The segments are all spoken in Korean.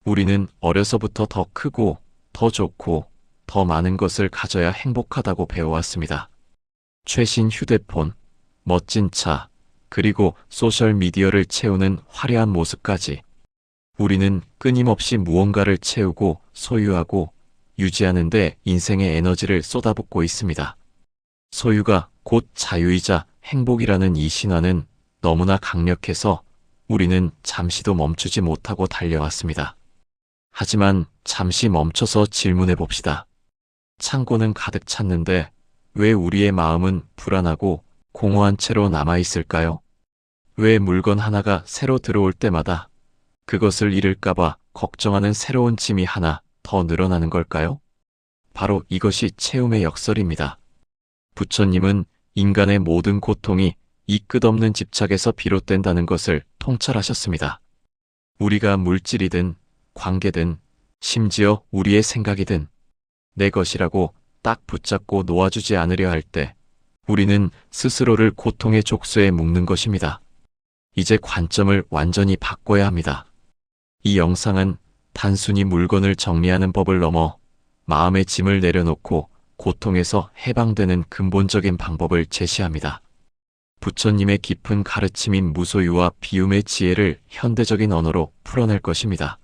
우리는 어려서부터 더 크고, 더 좋고, 더 많은 것을 가져야 행복하다고 배워왔습니다. 최신 휴대폰, 멋진 차, 그리고 소셜미디어를 채우는 화려한 모습까지. 우리는 끊임없이 무언가를 채우고 소유하고 유지하는데 인생의 에너지를 쏟아붓고 있습니다. 소유가 곧 자유이자 행복이라는 이 신화는 너무나 강력해서 우리는 잠시도 멈추지 못하고 달려왔습니다. 하지만 잠시 멈춰서 질문해 봅시다. 창고는 가득 찼는데 왜 우리의 마음은 불안하고 공허한 채로 남아있을까요? 왜 물건 하나가 새로 들어올 때마다 그것을 잃을까봐 걱정하는 새로운 짐이 하나 더 늘어나는 걸까요? 바로 이것이 채움의 역설입니다. 부처님은 인간의 모든 고통이 이 끝없는 집착에서 비롯된다는 것을 통찰하셨습니다. 우리가 물질이든 관계든 심지어 우리의 생각이든 내 것이라고 딱 붙잡고 놓아주지 않으려 할 때 우리는 스스로를 고통의 족쇄에 묶는 것입니다. 이제 관점을 완전히 바꿔야 합니다. 이 영상은 단순히 물건을 정리하는 법을 넘어 마음의 짐을 내려놓고 고통에서 해방되는 근본적인 방법을 제시합니다. 부처님의 깊은 가르침인 무소유와 비움의 지혜를 현대적인 언어로 풀어낼 것입니다.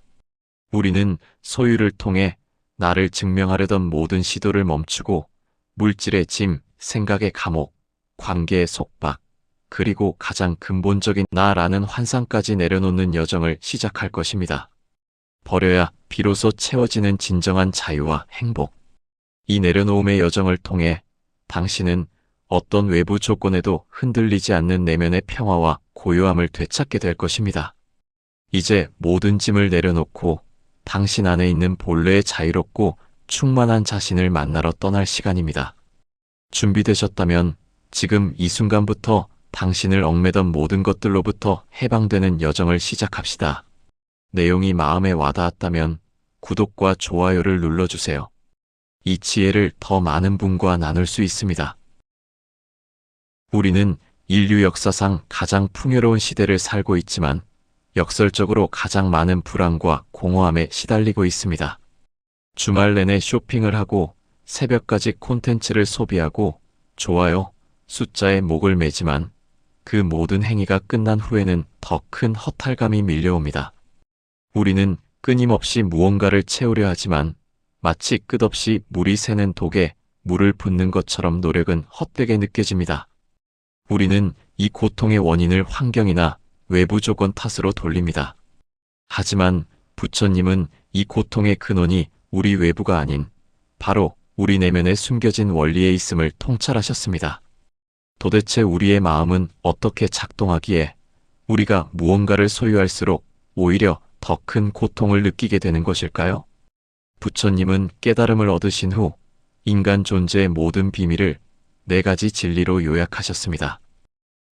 우리는 소유를 통해 나를 증명하려던 모든 시도를 멈추고 물질의 짐, 생각의 감옥, 관계의 속박, 그리고 가장 근본적인 나라는 환상까지 내려놓는 여정을 시작할 것입니다. 버려야 비로소 채워지는 진정한 자유와 행복. 이 내려놓음의 여정을 통해 당신은 어떤 외부 조건에도 흔들리지 않는 내면의 평화와 고요함을 되찾게 될 것입니다. 이제 모든 짐을 내려놓고 당신 안에 있는 본래의 자유롭고 충만한 자신을 만나러 떠날 시간입니다. 준비되셨다면 지금 이 순간부터 당신을 얽매던 모든 것들로부터 해방되는 여정을 시작합시다. 내용이 마음에 와닿았다면 구독과 좋아요를 눌러주세요. 이 지혜를 더 많은 분과 나눌 수 있습니다. 우리는 인류 역사상 가장 풍요로운 시대를 살고 있지만 역설적으로 가장 많은 불안과 공허함에 시달리고 있습니다. 주말 내내 쇼핑을 하고 새벽까지 콘텐츠를 소비하고 좋아요, 숫자에 목을 매지만 그 모든 행위가 끝난 후에는 더 큰 허탈감이 밀려옵니다. 우리는 끊임없이 무언가를 채우려 하지만 마치 끝없이 물이 새는 독에 물을 붓는 것처럼 노력은 헛되게 느껴집니다. 우리는 이 고통의 원인을 환경이나 외부 조건 탓으로 돌립니다. 하지만 부처님은 이 고통의 근원이 우리 외부가 아닌 바로 우리 내면에 숨겨진 원리에 있음을 통찰하셨습니다. 도대체 우리의 마음은 어떻게 작동하기에 우리가 무언가를 소유할수록 오히려 더 큰 고통을 느끼게 되는 것일까요? 부처님은 깨달음을 얻으신 후 인간 존재의 모든 비밀을 4가지 진리로 요약하셨습니다.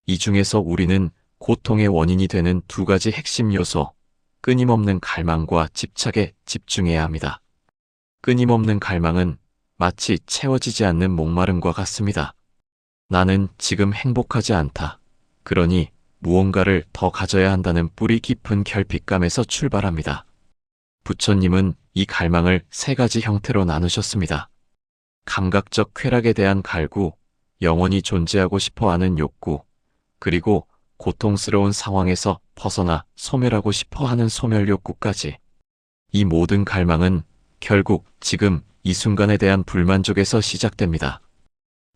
이 중에서 우리는 고통의 원인이 되는 2가지 핵심 요소, 끊임없는 갈망과 집착에 집중해야 합니다. 끊임없는 갈망은 마치 채워지지 않는 목마름과 같습니다. 나는 지금 행복하지 않다. 그러니 무언가를 더 가져야 한다는 뿌리 깊은 결핍감에서 출발합니다. 부처님은 이 갈망을 3가지 형태로 나누셨습니다. 감각적 쾌락에 대한 갈구, 영원히 존재하고 싶어 하는 욕구, 그리고 고통스러운 상황에서 벗어나 소멸하고 싶어 하는 소멸 욕구까지. 이 모든 갈망은 결국 지금 이 순간에 대한 불만족에서 시작됩니다.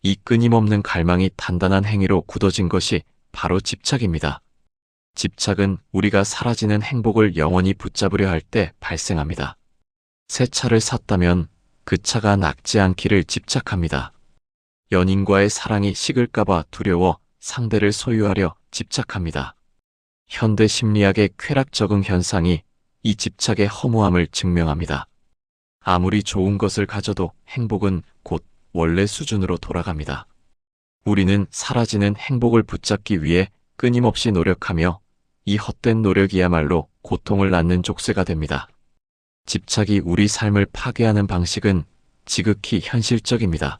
이 끊임없는 갈망이 단단한 행위로 굳어진 것이 바로 집착입니다. 집착은 우리가 사라지는 행복을 영원히 붙잡으려 할 때 발생합니다. 새 차를 샀다면 그 차가 낡지 않기를 집착합니다. 연인과의 사랑이 식을까봐 두려워 상대를 소유하려 집착합니다. 현대 심리학의 쾌락 적응 현상이 이 집착의 허무함을 증명합니다. 아무리 좋은 것을 가져도 행복은 곧 원래 수준으로 돌아갑니다. 우리는 사라지는 행복을 붙잡기 위해 끊임없이 노력하며 이 헛된 노력이야말로 고통을 낳는 족쇄가 됩니다. 집착이 우리 삶을 파괴하는 방식은 지극히 현실적입니다.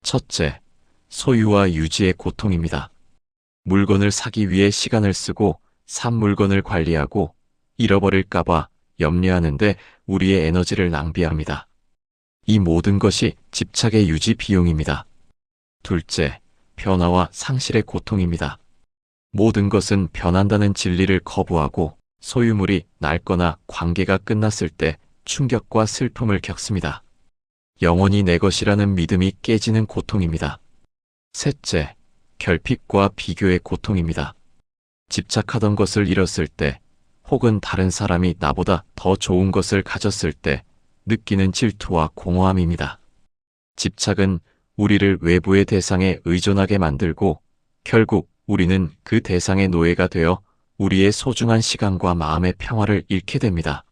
첫째, 소유와 유지의 고통입니다. 물건을 사기 위해 시간을 쓰고 산 물건을 관리하고 잃어버릴까봐 염려하는데 우리의 에너지를 낭비합니다. 이 모든 것이 집착의 유지 비용입니다. 둘째, 변화와 상실의 고통입니다. 모든 것은 변한다는 진리를 거부하고 소유물이 낡거나 관계가 끝났을 때 충격과 슬픔을 겪습니다. 영원히 내 것이라는 믿음이 깨지는 고통입니다. 셋째, 결핍과 비교의 고통입니다. 집착하던 것을 잃었을 때, 혹은 다른 사람이 나보다 더 좋은 것을 가졌을 때 느끼는 질투와 공허함입니다. 집착은 우리를 외부의 대상에 의존하게 만들고 결국 우리는 그 대상의 노예가 되어 우리의 소중한 시간과 마음의 평화를 잃게 됩니다.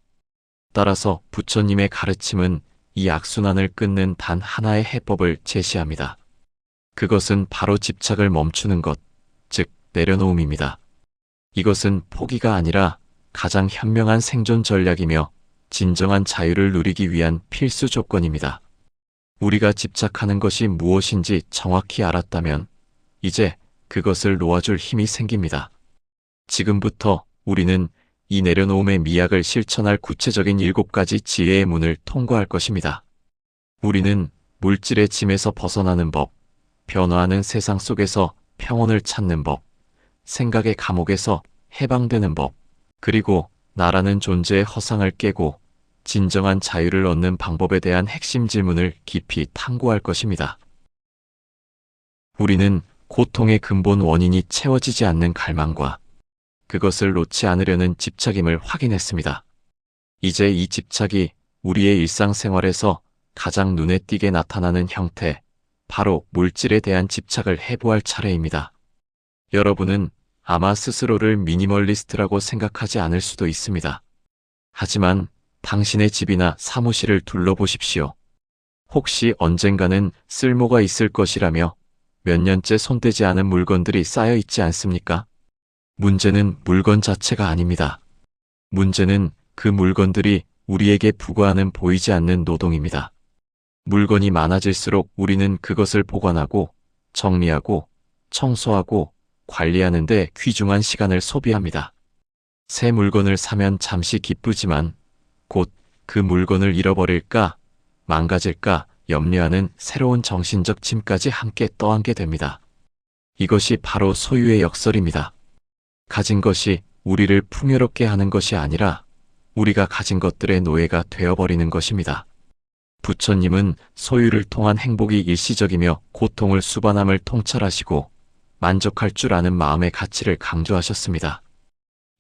따라서 부처님의 가르침은 이 악순환을 끊는 단 하나의 해법을 제시합니다. 그것은 바로 집착을 멈추는 것, 즉 내려놓음입니다. 이것은 포기가 아니라 가장 현명한 생존 전략이며 진정한 자유를 누리기 위한 필수 조건입니다. 우리가 집착하는 것이 무엇인지 정확히 알았다면 이제 그것을 놓아줄 힘이 생깁니다. 지금부터 우리는 이 내려놓음의 미학을 실천할 구체적인 7가지 지혜의 문을 통과할 것입니다. 우리는 물질의 짐에서 벗어나는 법, 변화하는 세상 속에서 평온을 찾는 법, 생각의 감옥에서 해방되는 법, 그리고 나라는 존재의 허상을 깨고 진정한 자유를 얻는 방법에 대한 핵심 질문을 깊이 탐구할 것입니다. 우리는 고통의 근본 원인이 채워지지 않는 갈망과 그것을 놓지 않으려는 집착임을 확인했습니다. 이제 이 집착이 우리의 일상생활에서 가장 눈에 띄게 나타나는 형태, 바로 물질에 대한 집착을 해부할 차례입니다. 여러분은 아마 스스로를 미니멀리스트라고 생각하지 않을 수도 있습니다. 하지만 당신의 집이나 사무실을 둘러보십시오. 혹시 언젠가는 쓸모가 있을 것이라며 몇 년째 손대지 않은 물건들이 쌓여 있지 않습니까? 문제는 물건 자체가 아닙니다. 문제는 그 물건들이 우리에게 부과하는 보이지 않는 노동입니다. 물건이 많아질수록 우리는 그것을 보관하고 정리하고 청소하고 관리하는 데 귀중한 시간을 소비합니다. 새 물건을 사면 잠시 기쁘지만 곧 그 물건을 잃어버릴까, 망가질까 염려하는 새로운 정신적 짐까지 함께 떠안게 됩니다. 이것이 바로 소유의 역설입니다. 가진 것이 우리를 풍요롭게 하는 것이 아니라 우리가 가진 것들의 노예가 되어버리는 것입니다. 부처님은 소유를 통한 행복이 일시적이며 고통을 수반함을 통찰하시고 만족할 줄 아는 마음의 가치를 강조하셨습니다.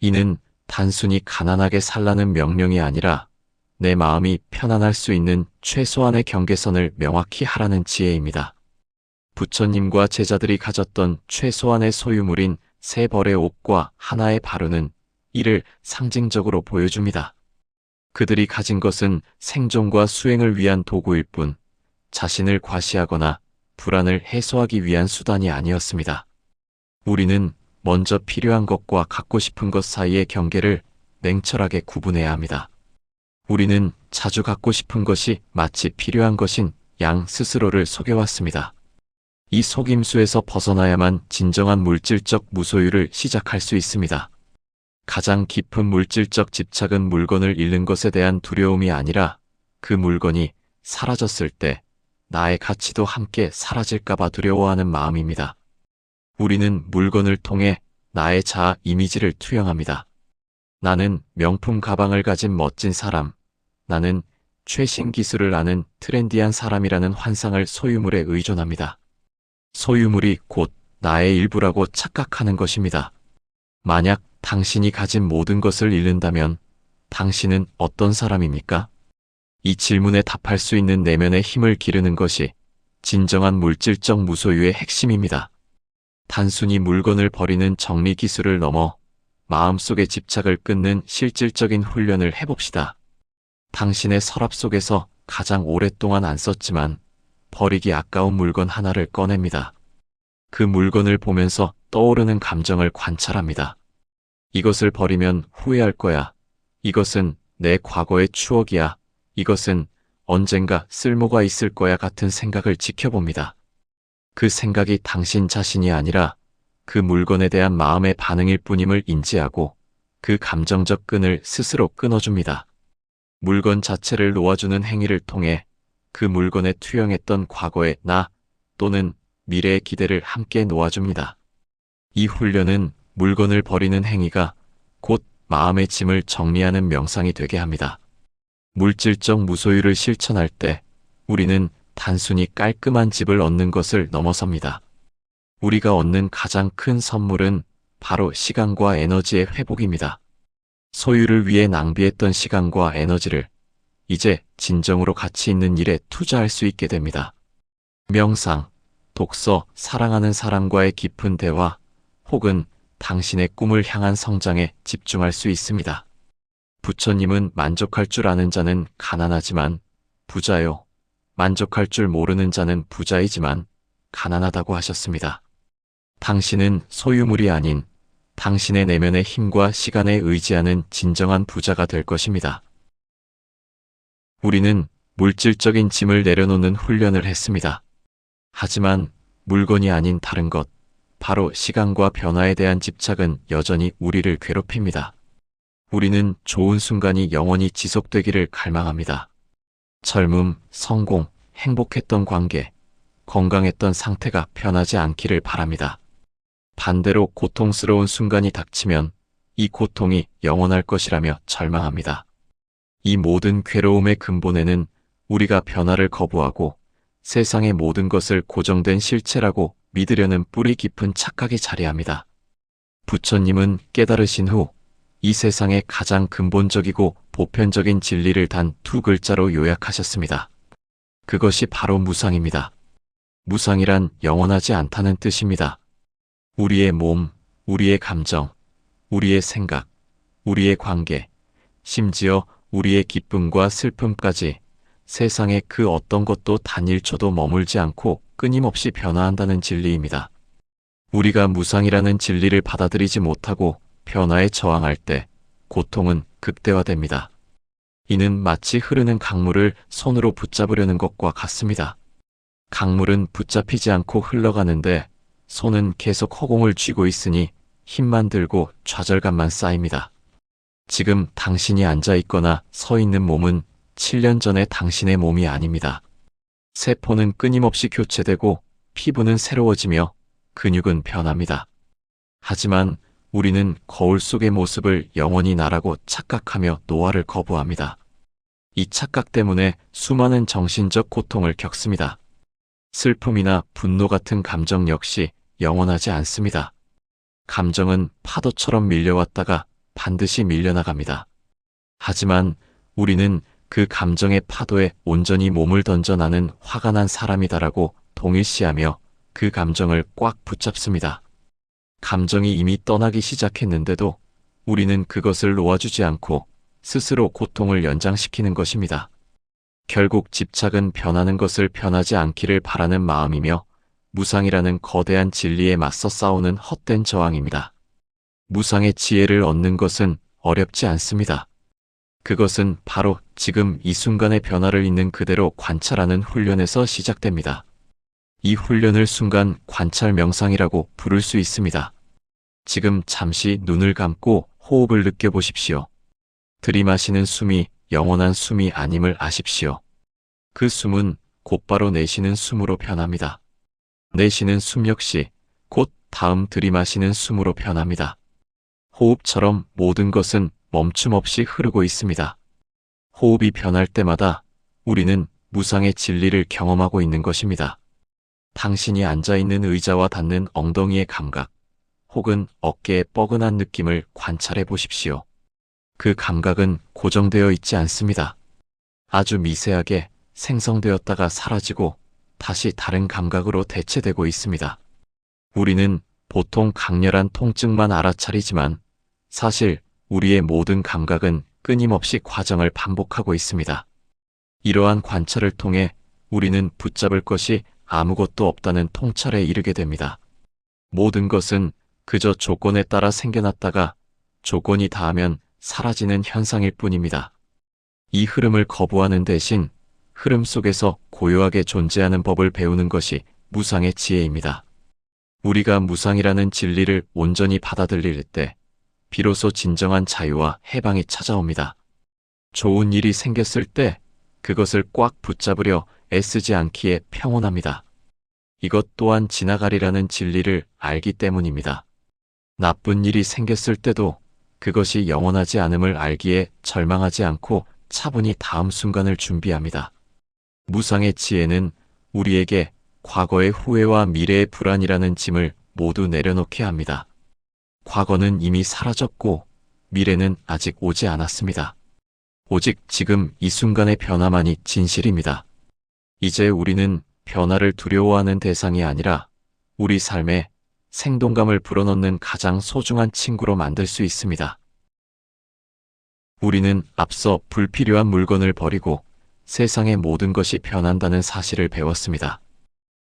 이는 단순히 가난하게 살라는 명령이 아니라 내 마음이 편안할 수 있는 최소한의 경계선을 명확히 하라는 지혜입니다. 부처님과 제자들이 가졌던 최소한의 소유물인 세 벌의 옷과 하나의 바루는 이를 상징적으로 보여줍니다. 그들이 가진 것은 생존과 수행을 위한 도구일 뿐 자신을 과시하거나 불안을 해소하기 위한 수단이 아니었습니다. 우리는 먼저 필요한 것과 갖고 싶은 것 사이의 경계를 냉철하게 구분해야 합니다. 우리는 자주 갖고 싶은 것이 마치 필요한 것인 양 스스로를 속여왔습니다. 이 속임수에서 벗어나야만 진정한 물질적 무소유를 시작할 수 있습니다. 가장 깊은 물질적 집착은 물건을 잃는 것에 대한 두려움이 아니라 그 물건이 사라졌을 때 나의 가치도 함께 사라질까봐 두려워하는 마음입니다. 우리는 물건을 통해 나의 자아 이미지를 투영합니다. 나는 명품 가방을 가진 멋진 사람, 나는 최신 기술을 아는 트렌디한 사람이라는 환상을 소유물에 의존합니다. 소유물이 곧 나의 일부라고 착각하는 것입니다. 만약 당신이 가진 모든 것을 잃는다면 당신은 어떤 사람입니까? 이 질문에 답할 수 있는 내면의 힘을 기르는 것이 진정한 물질적 무소유의 핵심입니다. 단순히 물건을 버리는 정리 기술을 넘어 마음속의 집착을 끊는 실질적인 훈련을 해봅시다. 당신의 서랍 속에서 가장 오랫동안 안 썼지만 버리기 아까운 물건 하나를 꺼냅니다. 그 물건을 보면서 떠오르는 감정을 관찰합니다. 이것을 버리면 후회할 거야. 이것은 내 과거의 추억이야. 이것은 언젠가 쓸모가 있을 거야 같은 생각을 지켜봅니다. 그 생각이 당신 자신이 아니라 그 물건에 대한 마음의 반응일 뿐임을 인지하고 그 감정적 끈을 스스로 끊어줍니다. 물건 자체를 놓아주는 행위를 통해 그 물건에 투영했던 과거의 나 또는 미래의 기대를 함께 놓아줍니다. 이 훈련은 물건을 버리는 행위가 곧 마음의 짐을 정리하는 명상이 되게 합니다. 물질적 무소유를 실천할 때 우리는 단순히 깔끔한 집을 얻는 것을 넘어섭니다. 우리가 얻는 가장 큰 선물은 바로 시간과 에너지의 회복입니다. 소유를 위해 낭비했던 시간과 에너지를 이제 진정으로 가치 있는 일에 투자할 수 있게 됩니다. 명상, 독서, 사랑하는 사람과의 깊은 대화, 혹은 당신의 꿈을 향한 성장에 집중할 수 있습니다. 부처님은 만족할 줄 아는 자는 가난하지만 부자요. 만족할 줄 모르는 자는 부자이지만 가난하다고 하셨습니다. 당신은 소유물이 아닌 당신의 내면의 힘과 시간에 의지하는 진정한 부자가 될 것입니다. 우리는 물질적인 짐을 내려놓는 훈련을 했습니다. 하지만 물건이 아닌 다른 것, 바로 시간과 변화에 대한 집착은 여전히 우리를 괴롭힙니다. 우리는 좋은 순간이 영원히 지속되기를 갈망합니다. 젊음, 성공, 행복했던 관계, 건강했던 상태가 변하지 않기를 바랍니다. 반대로 고통스러운 순간이 닥치면 이 고통이 영원할 것이라며 절망합니다. 이 모든 괴로움의 근본에는 우리가 변화를 거부하고 세상의 모든 것을 고정된 실체라고 믿으려는 뿌리 깊은 착각이 자리합니다. 부처님은 깨달으신 후 이 세상의 가장 근본적이고 보편적인 진리를 단 두 글자로 요약하셨습니다. 그것이 바로 무상입니다. 무상이란 영원하지 않다는 뜻입니다. 우리의 몸, 우리의 감정, 우리의 생각, 우리의 관계, 심지어 우리의 기쁨과 슬픔까지 세상의 그 어떤 것도 단 1초도 머물지 않고 끊임없이 변화한다는 진리입니다. 우리가 무상이라는 진리를 받아들이지 못하고 변화에 저항할 때 고통은 극대화됩니다. 이는 마치 흐르는 강물을 손으로 붙잡으려는 것과 같습니다. 강물은 붙잡히지 않고 흘러가는데 손은 계속 허공을 쥐고 있으니 힘만 들고 좌절감만 쌓입니다. 지금 당신이 앉아 있거나 서 있는 몸은 7년 전의 당신의 몸이 아닙니다. 세포는 끊임없이 교체되고 피부는 새로워지며 근육은 변합니다. 하지만 우리는 거울 속의 모습을 영원히 나라고 착각하며 노화를 거부합니다. 이 착각 때문에 수많은 정신적 고통을 겪습니다. 슬픔이나 분노 같은 감정 역시 영원하지 않습니다. 감정은 파도처럼 밀려왔다가 반드시 밀려나갑니다. 하지만 우리는 그 감정의 파도에 온전히 몸을 던져 나는 화가 난 사람이다라고 동일시하며 그 감정을 꽉 붙잡습니다. 감정이 이미 떠나기 시작했는데도 우리는 그것을 놓아주지 않고 스스로 고통을 연장시키는 것입니다. 결국 집착은 변하는 것을 변하지 않기를 바라는 마음이며 무상이라는 거대한 진리에 맞서 싸우는 헛된 저항입니다. 무상의 지혜를 얻는 것은 어렵지 않습니다. 그것은 바로 지금 이 순간의 변화를 있는 그대로 관찰하는 훈련에서 시작됩니다. 이 훈련을 순간 관찰 명상이라고 부를 수 있습니다. 지금 잠시 눈을 감고 호흡을 느껴보십시오. 들이마시는 숨이 영원한 숨이 아님을 아십시오. 그 숨은 곧바로 내쉬는 숨으로 변합니다. 내쉬는 숨 역시 곧 다음 들이마시는 숨으로 변합니다. 호흡처럼 모든 것은 멈춤 없이 흐르고 있습니다. 호흡이 변할 때마다 우리는 무상의 진리를 경험하고 있는 것입니다. 당신이 앉아있는 의자와 닿는 엉덩이의 감각, 혹은 어깨의 뻐근한 느낌을 관찰해 보십시오. 그 감각은 고정되어 있지 않습니다. 아주 미세하게 생성되었다가 사라지고 다시 다른 감각으로 대체되고 있습니다. 우리는 보통 강렬한 통증만 알아차리지만 사실 우리의 모든 감각은 끊임없이 과정을 반복하고 있습니다. 이러한 관찰을 통해 우리는 붙잡을 것이 아무것도 없다는 통찰에 이르게 됩니다. 모든 것은 그저 조건에 따라 생겨났다가 조건이 닿으면 사라지는 현상일 뿐입니다. 이 흐름을 거부하는 대신 흐름 속에서 고요하게 존재하는 법을 배우는 것이 무상의 지혜입니다. 우리가 무상이라는 진리를 온전히 받아들일 때 비로소 진정한 자유와 해방이 찾아옵니다. 좋은 일이 생겼을 때 그것을 꽉 붙잡으려 애쓰지 않기에 평온합니다. 이것 또한 지나가리라는 진리를 알기 때문입니다. 나쁜 일이 생겼을 때도 그것이 영원하지 않음을 알기에 절망하지 않고 차분히 다음 순간을 준비합니다. 무상의 지혜는 우리에게 과거의 후회와 미래의 불안이라는 짐을 모두 내려놓게 합니다. 과거는 이미 사라졌고 미래는 아직 오지 않았습니다. 오직 지금 이 순간의 변화만이 진실입니다. 이제 우리는 변화를 두려워하는 대상이 아니라 우리 삶에 생동감을 불어넣는 가장 소중한 친구로 만들 수 있습니다. 우리는 앞서 불필요한 물건을 버리고 세상의 모든 것이 변한다는 사실을 배웠습니다.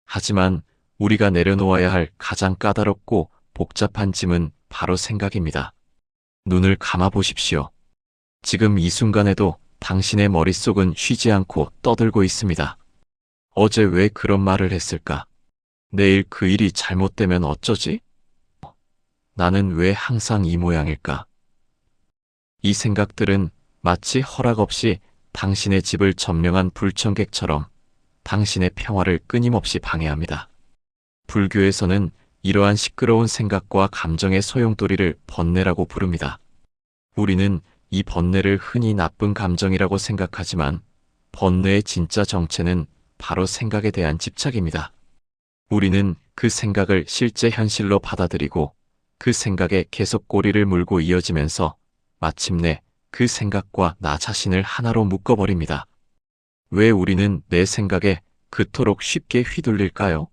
하지만 우리가 내려놓아야 할 가장 까다롭고 복잡한 짐은 바로 생각입니다. 눈을 감아 보십시오. 지금 이 순간에도 당신의 머릿속은 쉬지 않고 떠들고 있습니다. 어제 왜 그런 말을 했을까? 내일 그 일이 잘못되면 어쩌지? 나는 왜 항상 이 모양일까? 이 생각들은 마치 허락 없이 당신의 집을 점령한 불청객처럼 당신의 평화를 끊임없이 방해합니다. 불교에서는 이러한 시끄러운 생각과 감정의 소용돌이를 번뇌라고 부릅니다. 우리는 이 번뇌를 흔히 나쁜 감정이라고 생각하지만 번뇌의 진짜 정체는 바로 생각에 대한 집착입니다. 우리는 그 생각을 실제 현실로 받아들이고 그 생각에 계속 꼬리를 물고 이어지면서 마침내 그 생각과 나 자신을 하나로 묶어버립니다. 왜 우리는 내 생각에 그토록 쉽게 휘둘릴까요?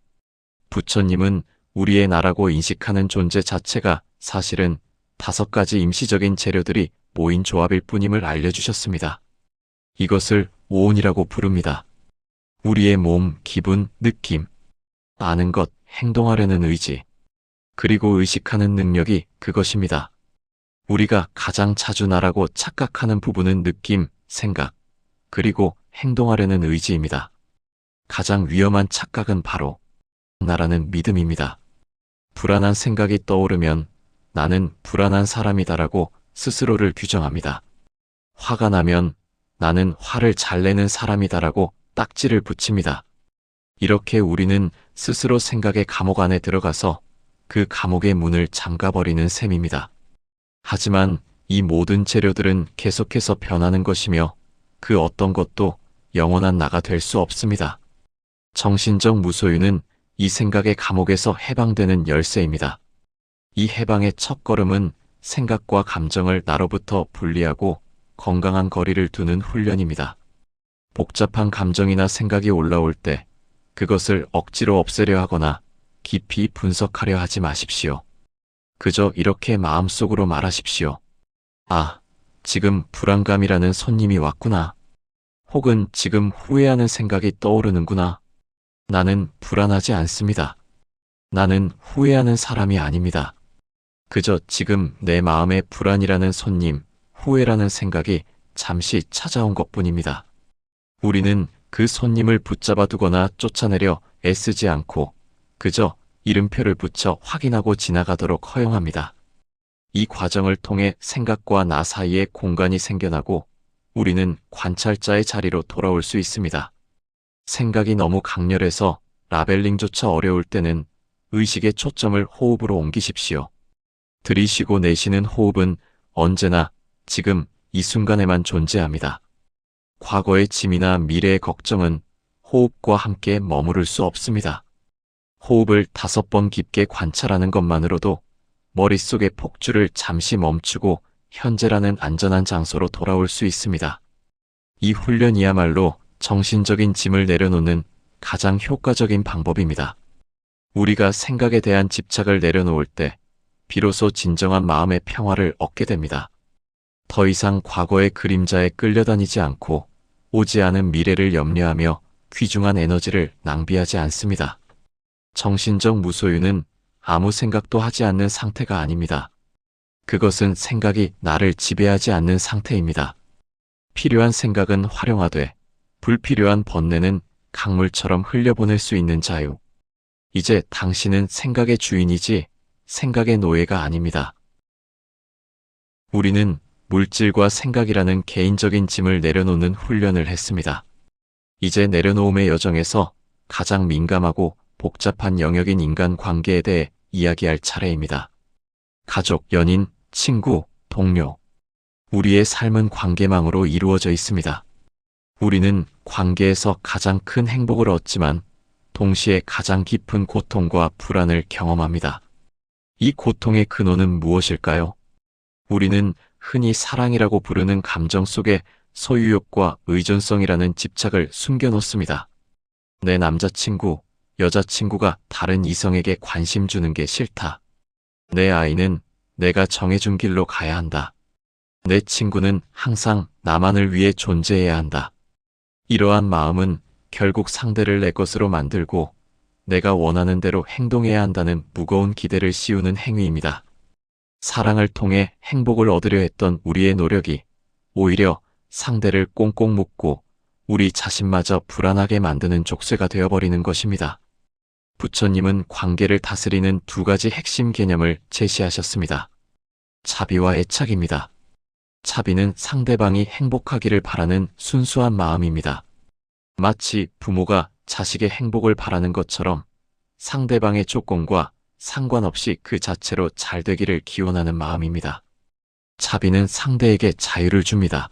부처님은 우리의 나라고 인식하는 존재 자체가 사실은 5가지 임시적인 재료들이 모인 조합일 뿐임을 알려주셨습니다. 이것을 오온이라고 부릅니다. 우리의 몸, 기분, 느낌, 아는 것, 행동하려는 의지, 그리고 의식하는 능력이 그것입니다. 우리가 가장 자주 나라고 착각하는 부분은 느낌, 생각, 그리고 행동하려는 의지입니다. 가장 위험한 착각은 바로 나라는 믿음입니다. 불안한 생각이 떠오르면 나는 불안한 사람이다라고 스스로를 규정합니다. 화가 나면 나는 화를 잘 내는 사람이다라고 딱지를 붙입니다. 이렇게 우리는 스스로 생각의 감옥 안에 들어가서 그 감옥의 문을 잠가버리는 셈입니다. 하지만 이 모든 재료들은 계속해서 변하는 것이며 그 어떤 것도 영원한 나가 될 수 없습니다. 정신적 무소유는 이 생각의 감옥에서 해방되는 열쇠입니다. 이 해방의 첫걸음은 생각과 감정을 나로부터 분리하고 건강한 거리를 두는 훈련입니다. 복잡한 감정이나 생각이 올라올 때 그것을 억지로 없애려 하거나 깊이 분석하려 하지 마십시오. 그저 이렇게 마음속으로 말하십시오. 아, 지금 불안감이라는 손님이 왔구나. 혹은 지금 후회하는 생각이 떠오르는구나. 나는 불안하지 않습니다. 나는 후회하는 사람이 아닙니다. 그저 지금 내 마음에 불안이라는 손님, 후회라는 생각이 잠시 찾아온 것뿐입니다. 우리는 그 손님을 붙잡아 두거나 쫓아내려 애쓰지 않고 그저 이름표를 붙여 확인하고 지나가도록 허용합니다. 이 과정을 통해 생각과 나 사이에 공간이 생겨나고 우리는 관찰자의 자리로 돌아올 수 있습니다. 생각이 너무 강렬해서 라벨링조차 어려울 때는 의식의 초점을 호흡으로 옮기십시오. 들이쉬고 내쉬는 호흡은 언제나 지금 이 순간에만 존재합니다. 과거의 짐이나 미래의 걱정은 호흡과 함께 머무를 수 없습니다. 호흡을 5번 깊게 관찰하는 것만으로도 머릿속의 폭주를 잠시 멈추고 현재라는 안전한 장소로 돌아올 수 있습니다. 이 훈련이야말로 정신적인 짐을 내려놓는 가장 효과적인 방법입니다. 우리가 생각에 대한 집착을 내려놓을 때 비로소 진정한 마음의 평화를 얻게 됩니다. 더 이상 과거의 그림자에 끌려다니지 않고 오지 않은 미래를 염려하며 귀중한 에너지를 낭비하지 않습니다. 정신적 무소유는 아무 생각도 하지 않는 상태가 아닙니다. 그것은 생각이 나를 지배하지 않는 상태입니다. 필요한 생각은 활용하되 불필요한 번뇌는 강물처럼 흘려보낼 수 있는 자유. 이제 당신은 생각의 주인이지 생각의 노예가 아닙니다. 우리는 물질과 생각이라는 개인적인 짐을 내려놓는 훈련을 했습니다. 이제 내려놓음의 여정에서 가장 민감하고 복잡한 영역인 인간 관계에 대해 이야기할 차례입니다. 가족, 연인, 친구, 동료. 우리의 삶은 관계망으로 이루어져 있습니다. 우리는 관계에서 가장 큰 행복을 얻지만 동시에 가장 깊은 고통과 불안을 경험합니다. 이 고통의 근원은 무엇일까요? 우리는 흔히 사랑이라고 부르는 감정 속에 소유욕과 의존성이라는 집착을 숨겨놓습니다. 내 남자친구, 여자친구가 다른 이성에게 관심 주는 게 싫다. 내 아이는 내가 정해준 길로 가야 한다. 내 친구는 항상 나만을 위해 존재해야 한다. 이러한 마음은 결국 상대를 내 것으로 만들고 내가 원하는 대로 행동해야 한다는 무거운 기대를 씌우는 행위입니다. 사랑을 통해 행복을 얻으려 했던 우리의 노력이 오히려 상대를 꽁꽁 묶고 우리 자신마저 불안하게 만드는 족쇄가 되어버리는 것입니다. 부처님은 관계를 다스리는 두 가지 핵심 개념을 제시하셨습니다. 차비와 애착입니다. 차비는 상대방이 행복하기를 바라는 순수한 마음입니다. 마치 부모가 자식의 행복을 바라는 것처럼 상대방의 조건과 상관없이 그 자체로 잘 되기를 기원하는 마음입니다. 차비는 상대에게 자유를 줍니다.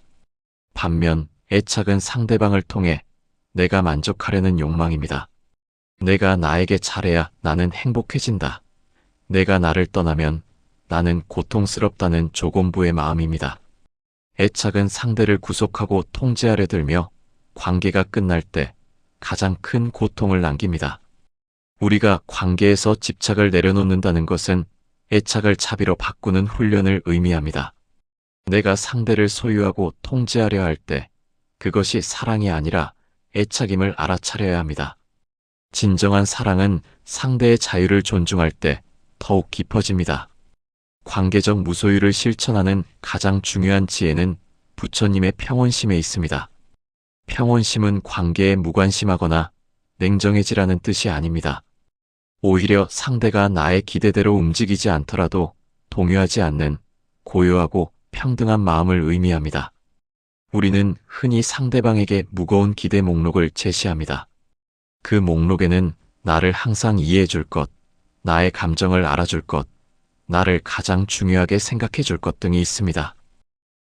반면 애착은 상대방을 통해 내가 만족하려는 욕망입니다. 내가 나에게 잘해야 나는 행복해진다. 내가 나를 떠나면 나는 고통스럽다는 조건부의 마음입니다. 애착은 상대를 구속하고 통제하려 들며 관계가 끝날 때 가장 큰 고통을 남깁니다. 우리가 관계에서 집착을 내려놓는다는 것은 애착을 차비로 바꾸는 훈련을 의미합니다. 내가 상대를 소유하고 통제하려 할 때 그것이 사랑이 아니라 애착임을 알아차려야 합니다. 진정한 사랑은 상대의 자유를 존중할 때 더욱 깊어집니다. 관계적 무소유를 실천하는 가장 중요한 지혜는 부처님의 평온심에 있습니다. 평온심은 관계에 무관심하거나 냉정해지라는 뜻이 아닙니다. 오히려 상대가 나의 기대대로 움직이지 않더라도 동요하지 않는 고요하고 평등한 마음을 의미합니다. 우리는 흔히 상대방에게 무거운 기대 목록을 제시합니다. 그 목록에는 나를 항상 이해해 줄 것, 나의 감정을 알아줄 것, 나를 가장 중요하게 생각해 줄 것 등이 있습니다.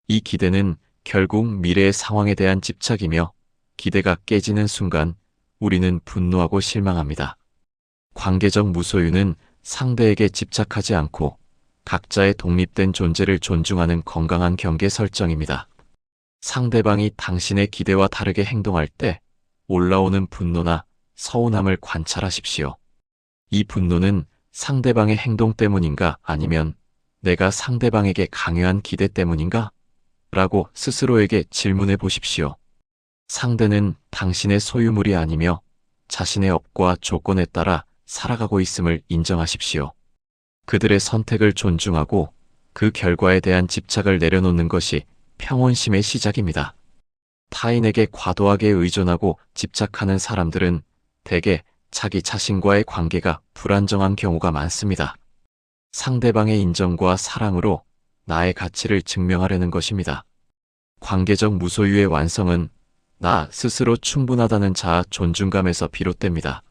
이 기대는 결국 미래의 상황에 대한 집착이며 기대가 깨지는 순간 우리는 분노하고 실망합니다. 관계적 무소유는 상대에게 집착하지 않고 각자의 독립된 존재를 존중하는 건강한 경계 설정입니다. 상대방이 당신의 기대와 다르게 행동할 때 올라오는 분노나 서운함을 관찰하십시오. 이 분노는 상대방의 행동 때문인가 아니면 내가 상대방에게 강요한 기대 때문인가? 라고 스스로에게 질문해 보십시오. 상대는 당신의 소유물이 아니며 자신의 업과 조건에 따라 살아가고 있음을 인정하십시오. 그들의 선택을 존중하고 그 결과에 대한 집착을 내려놓는 것이 평온심의 시작입니다. 타인에게 과도하게 의존하고 집착하는 사람들은 대개 자기 자신과의 관계가 불안정한 경우가 많습니다. 상대방의 인정과 사랑으로 나의 가치를 증명하려는 것입니다. 관계적 무소유의 완성은 나 스스로 충분하다는 자아 존중감에서 비롯됩니다.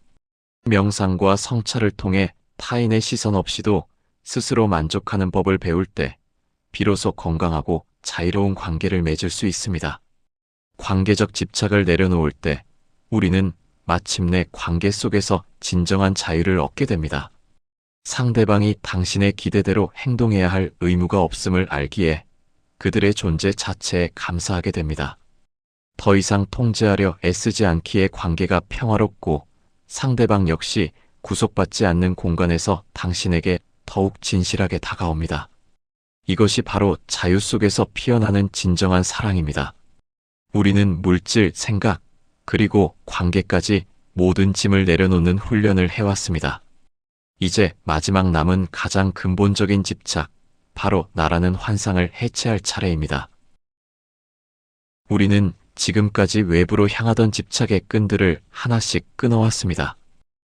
명상과 성찰을 통해 타인의 시선 없이도 스스로 만족하는 법을 배울 때 비로소 건강하고 자유로운 관계를 맺을 수 있습니다. 관계적 집착을 내려놓을 때 우리는 마침내 관계 속에서 진정한 자유를 얻게 됩니다. 상대방이 당신의 기대대로 행동해야 할 의무가 없음을 알기에 그들의 존재 자체에 감사하게 됩니다. 더 이상 통제하려 애쓰지 않기에 관계가 평화롭고 상대방 역시 구속받지 않는 공간에서 당신에게 더욱 진실하게 다가옵니다. 이것이 바로 자유 속에서 피어나는 진정한 사랑입니다. 우리는 물질, 생각, 그리고 관계까지 모든 짐을 내려놓는 훈련을 해왔습니다. 이제 마지막 남은 가장 근본적인 집착, 바로 나라는 환상을 해체할 차례입니다. 우리는 지금까지 외부로 향하던 집착의 끈들을 하나씩 끊어왔습니다.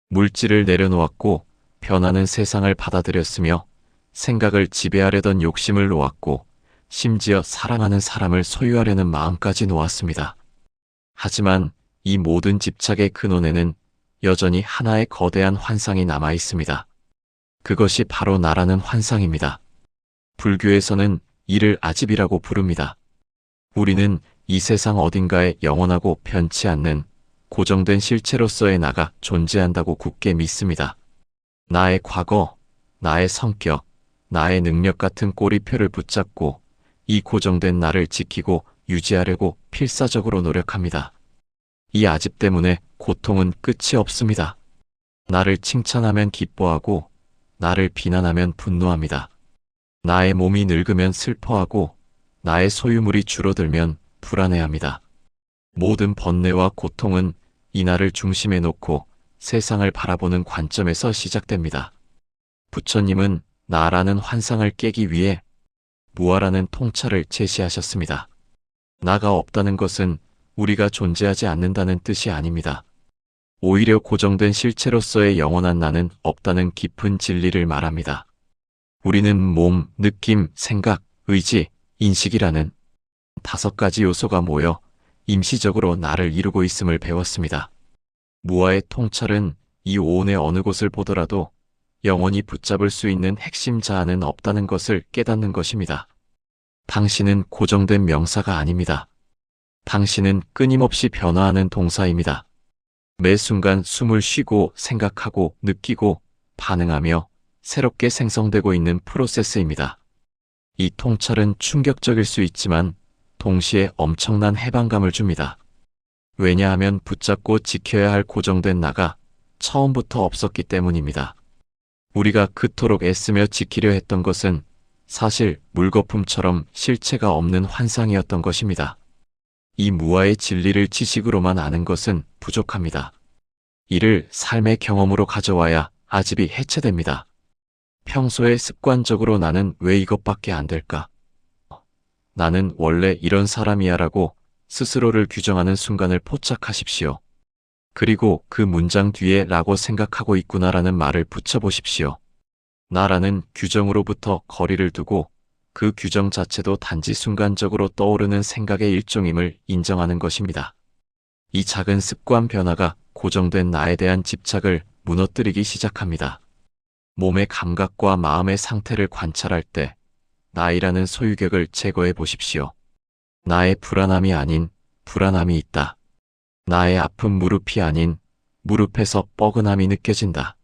물질을 내려놓았고 변하는 세상을 받아들였으며 생각을 지배하려던 욕심을 놓았고 심지어 사랑하는 사람을 소유하려는 마음까지 놓았습니다. 하지만 이 모든 집착의 근원에는 여전히 하나의 거대한 환상이 남아 있습니다. 그것이 바로 나라는 환상입니다. 불교에서는 이를 아집이라고 부릅니다. 우리는 이 세상 어딘가에 영원하고 변치 않는 고정된 실체로서의 나가 존재한다고 굳게 믿습니다. 나의 과거, 나의 성격, 나의 능력 같은 꼬리표를 붙잡고 이 고정된 나를 지키고 유지하려고 필사적으로 노력합니다. 이 아집 때문에 고통은 끝이 없습니다. 나를 칭찬하면 기뻐하고 나를 비난하면 분노합니다. 나의 몸이 늙으면 슬퍼하고 나의 소유물이 줄어들면 불안해합니다. 모든 번뇌와 고통은 이 나를 중심에 놓고 세상을 바라보는 관점에서 시작됩니다. 부처님은 나라는 환상을 깨기 위해 무아라는 통찰을 제시하셨습니다. 나가 없다는 것은 우리가 존재하지 않는다는 뜻이 아닙니다. 오히려 고정된 실체로서의 영원한 나는 없다는 깊은 진리를 말합니다. 우리는 몸, 느낌, 생각, 의지, 인식이라는 5가지 요소가 모여 임시적으로 나를 이루고 있음을 배웠습니다. 무아의 통찰은 이 오온의 어느 곳을 보더라도 영원히 붙잡을 수 있는 핵심 자아는 없다는 것을 깨닫는 것입니다. 당신은 고정된 명사가 아닙니다. 당신은 끊임없이 변화하는 동사입니다. 매 순간 숨을 쉬고 생각하고 느끼고 반응하며 새롭게 생성되고 있는 프로세스입니다. 이 통찰은 충격적일 수 있지만 동시에 엄청난 해방감을 줍니다. 왜냐하면 붙잡고 지켜야 할 고정된 나가 처음부터 없었기 때문입니다. 우리가 그토록 애쓰며 지키려 했던 것은 사실 물거품처럼 실체가 없는 환상이었던 것입니다. 이 무아의 진리를 지식으로만 아는 것은 부족합니다. 이를 삶의 경험으로 가져와야 아집이 해체됩니다. 평소에 습관적으로 나는 왜 이것밖에 안 될까? 나는 원래 이런 사람이야 라고 스스로를 규정하는 순간을 포착하십시오. 그리고 그 문장 뒤에 라고 생각하고 있구나라는 말을 붙여보십시오. 나라는 규정으로부터 거리를 두고 그 규정 자체도 단지 순간적으로 떠오르는 생각의 일종임을 인정하는 것입니다. 이 작은 습관 변화가 고정된 나에 대한 집착을 무너뜨리기 시작합니다. 몸의 감각과 마음의 상태를 관찰할 때 나이라는 소유격을 제거해 보십시오. 나의 불안함이 아닌 불안함이 있다. 나의 아픈 무릎이 아닌 무릎에서 뻐근함이 느껴진다.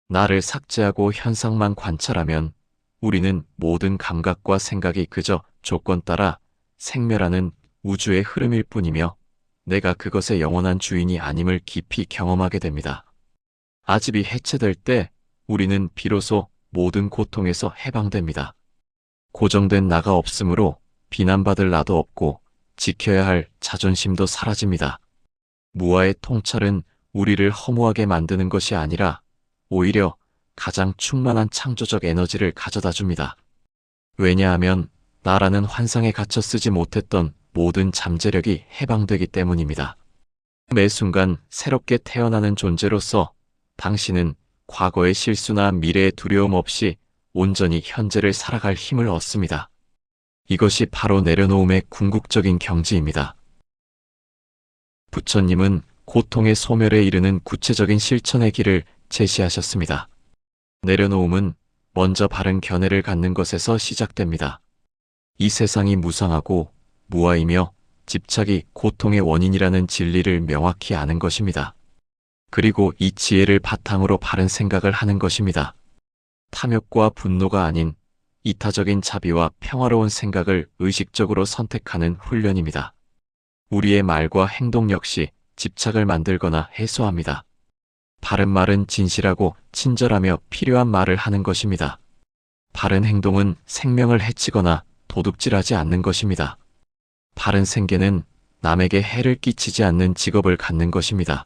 나를 삭제하고 현상만 관찰하면 우리는 모든 감각과 생각이 그저 조건 따라 생멸하는 우주의 흐름일 뿐이며 내가 그것의 영원한 주인이 아님을 깊이 경험하게 됩니다. 아집이 해체될 때 우리는 비로소 모든 고통에서 해방됩니다. 고정된 나가 없으므로 비난받을 나도 없고 지켜야 할 자존심도 사라집니다. 무아의 통찰은 우리를 허무하게 만드는 것이 아니라 오히려 가장 충만한 창조적 에너지를 가져다 줍니다. 왜냐하면 나라는 환상에 갇혀 쓰지 못했던 모든 잠재력이 해방되기 때문입니다. 매 순간 새롭게 태어나는 존재로서 당신은 과거의 실수나 미래의 두려움 없이 온전히 현재를 살아갈 힘을 얻습니다. 이것이 바로 내려놓음의 궁극적인 경지입니다. 부처님은 고통의 소멸에 이르는 구체적인 실천의 길을 제시하셨습니다. 내려놓음은 먼저 바른 견해를 갖는 것에서 시작됩니다. 이 세상이 무상하고 무아이며 집착이 고통의 원인이라는 진리를 명확히 아는 것입니다. 그리고 이 지혜를 바탕으로 바른 생각을 하는 것입니다. 탐욕과 분노가 아닌 이타적인 자비와 평화로운 생각을 의식적으로 선택하는 훈련입니다. 우리의 말과 행동 역시 집착을 만들거나 해소합니다. 바른 말은 진실하고 친절하며 필요한 말을 하는 것입니다. 바른 행동은 생명을 해치거나 도둑질하지 않는 것입니다. 바른 생계는 남에게 해를 끼치지 않는 직업을 갖는 것입니다.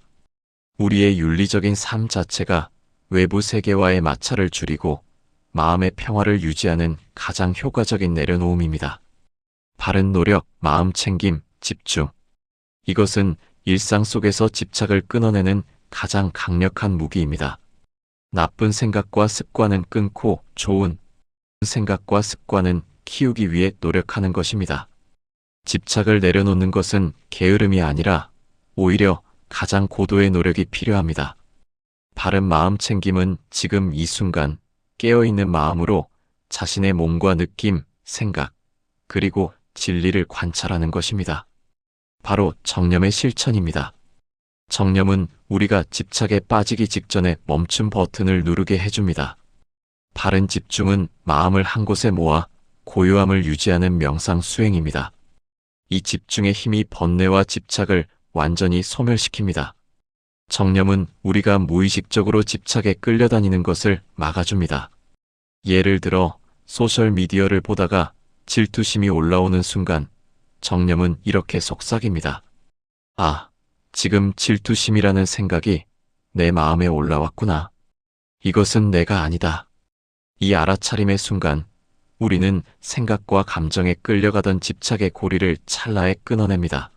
우리의 윤리적인 삶 자체가 외부 세계와의 마찰을 줄이고 마음의 평화를 유지하는 가장 효과적인 내려놓음입니다. 바른 노력, 마음 챙김, 집중. 이것은 일상 속에서 집착을 끊어내는 가장 강력한 무기입니다. 나쁜 생각과 습관은 끊고 좋은 생각과 습관은 키우기 위해 노력하는 것입니다. 집착을 내려놓는 것은 게으름이 아니라 오히려 가장 고도의 노력이 필요합니다. 바른 마음 챙김은 지금 이 순간 깨어있는 마음으로 자신의 몸과 느낌, 생각, 그리고 진리를 관찰하는 것입니다. 바로 정념의 실천입니다. 정념은 우리가 집착에 빠지기 직전에 멈춤 버튼을 누르게 해줍니다. 바른 집중은 마음을 한 곳에 모아 고요함을 유지하는 명상 수행입니다. 이 집중의 힘이 번뇌와 집착을 완전히 소멸시킵니다. 정념은 우리가 무의식적으로 집착에 끌려다니는 것을 막아줍니다. 예를 들어 소셜미디어를 보다가 질투심이 올라오는 순간 정념은 이렇게 속삭입니다. 아, 지금 질투심이라는 생각이 내 마음에 올라왔구나. 이것은 내가 아니다. 이 알아차림의 순간 우리는 생각과 감정에 끌려가던 집착의 고리를 찰나에 끊어냅니다.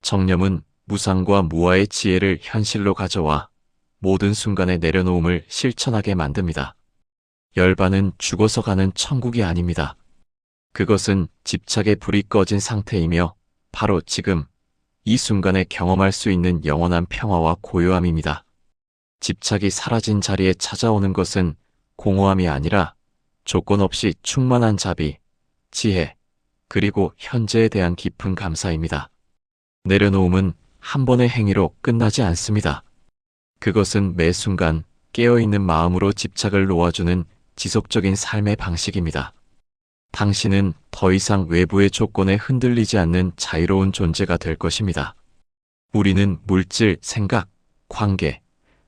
정념은 무상과 무아의 지혜를 현실로 가져와 모든 순간의 내려놓음을 실천하게 만듭니다. 열반은 죽어서 가는 천국이 아닙니다. 그것은 집착의 불이 꺼진 상태이며 바로 지금 이 순간에 경험할 수 있는 영원한 평화와 고요함입니다. 집착이 사라진 자리에 찾아오는 것은 공허함이 아니라 조건 없이 충만한 자비, 지혜, 그리고 현재에 대한 깊은 감사입니다. 내려놓음은 한 번의 행위로 끝나지 않습니다. 그것은 매 순간 깨어있는 마음으로 집착을 놓아주는 지속적인 삶의 방식입니다. 당신은 더 이상 외부의 조건에 흔들리지 않는 자유로운 존재가 될 것입니다. 우리는 물질, 생각, 관계,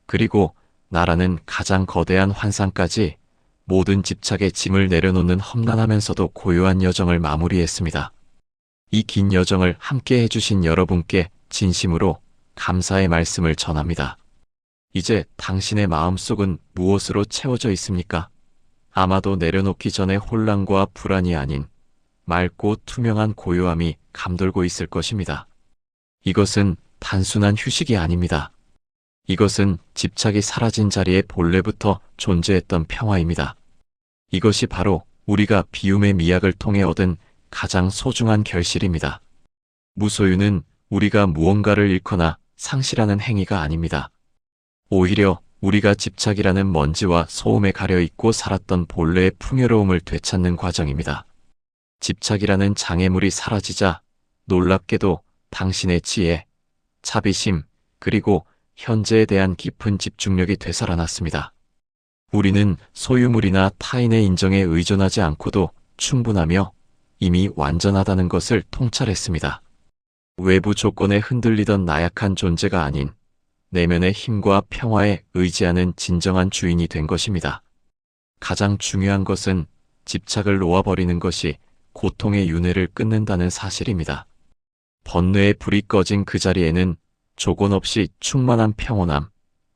그리고 나라는 가장 거대한 환상까지 모든 집착의 짐을 내려놓는 험난하면서도 고요한 여정을 마무리했습니다. 이 긴 여정을 함께 해주신 여러분께 진심으로 감사의 말씀을 전합니다. 이제 당신의 마음속은 무엇으로 채워져 있습니까? 아마도 내려놓기 전에 혼란과 불안이 아닌 맑고 투명한 고요함이 감돌고 있을 것입니다. 이것은 단순한 휴식이 아닙니다. 이것은 집착이 사라진 자리에 본래부터 존재했던 평화입니다. 이것이 바로 우리가 비움의 미학을 통해 얻은 가장 소중한 결실입니다. 무소유는 우리가 무언가를 잃거나 상실하는 행위가 아닙니다. 오히려 우리가 집착이라는 먼지와 소음에 가려있고 살았던 본래의 풍요로움을 되찾는 과정입니다. 집착이라는 장애물이 사라지자 놀랍게도 당신의 지혜, 자비심, 그리고 현재에 대한 깊은 집중력이 되살아났습니다. 우리는 소유물이나 타인의 인정에 의존하지 않고도 충분하며 이미 완전하다는 것을 통찰했습니다. 외부 조건에 흔들리던 나약한 존재가 아닌 내면의 힘과 평화에 의지하는 진정한 주인이 된 것입니다. 가장 중요한 것은 집착을 놓아버리는 것이 고통의 윤회를 끊는다는 사실입니다. 번뇌의 불이 꺼진 그 자리에는 조건 없이 충만한 평온함,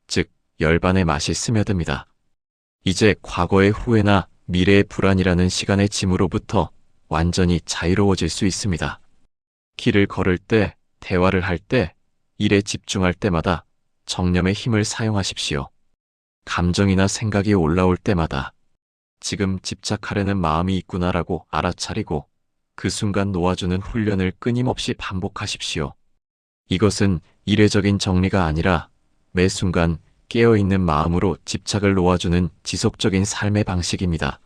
즉 열반의 맛이 스며듭니다. 이제 과거의 후회나 미래의 불안이라는 시간의 짐으로부터 완전히 자유로워질 수 있습니다. 길을 걸을 때, 대화를 할 때, 일에 집중할 때마다 정념의 힘을 사용하십시오. 감정이나 생각이 올라올 때마다 지금 집착하려는 마음이 있구나라고 알아차리고 그 순간 놓아주는 훈련을 끊임없이 반복하십시오. 이것은 이례적인 정리가 아니라 매 순간 깨어있는 마음으로 집착을 놓아주는 지속적인 삶의 방식입니다.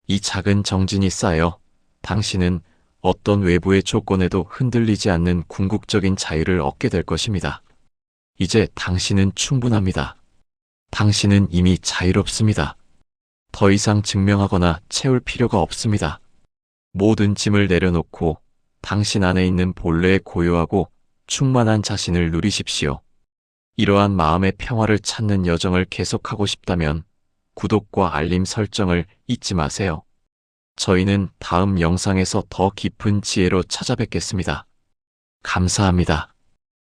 이 작은 정진이 쌓여 당신은 어떤 외부의 조건에도 흔들리지 않는 궁극적인 자유를 얻게 될 것입니다. 이제 당신은 충분합니다. 당신은 이미 자유롭습니다. 더 이상 증명하거나 채울 필요가 없습니다. 모든 짐을 내려놓고 당신 안에 있는 본래의 고요하고 충만한 자신을 누리십시오. 이러한 마음의 평화를 찾는 여정을 계속하고 싶다면 구독과 알림 설정을 잊지 마세요. 저희는 다음 영상에서 더 깊은 지혜로 찾아뵙겠습니다. 감사합니다.